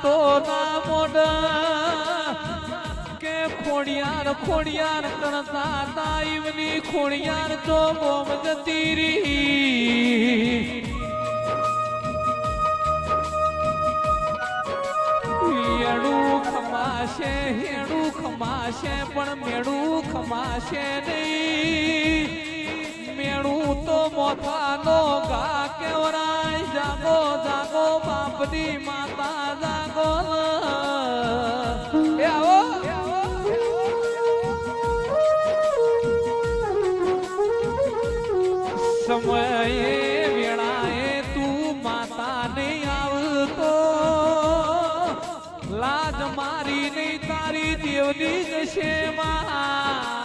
તો ના મોઢા કે ખોડિયાર ખોડિયાર કરતા તાઈવની ખોડિયાર તો બોમ જતી રહી હેડું ખમાશે પણ મેળું ખમાશે નહીં મેળું તો મોથાનો ગા કેવરાય જાગો જાગો બાપની માતા જાગો એ આવો સમયે વેળાએ તું માતા નહીં આવતો લાજ મારી નહીં તારી દેવની જશે માં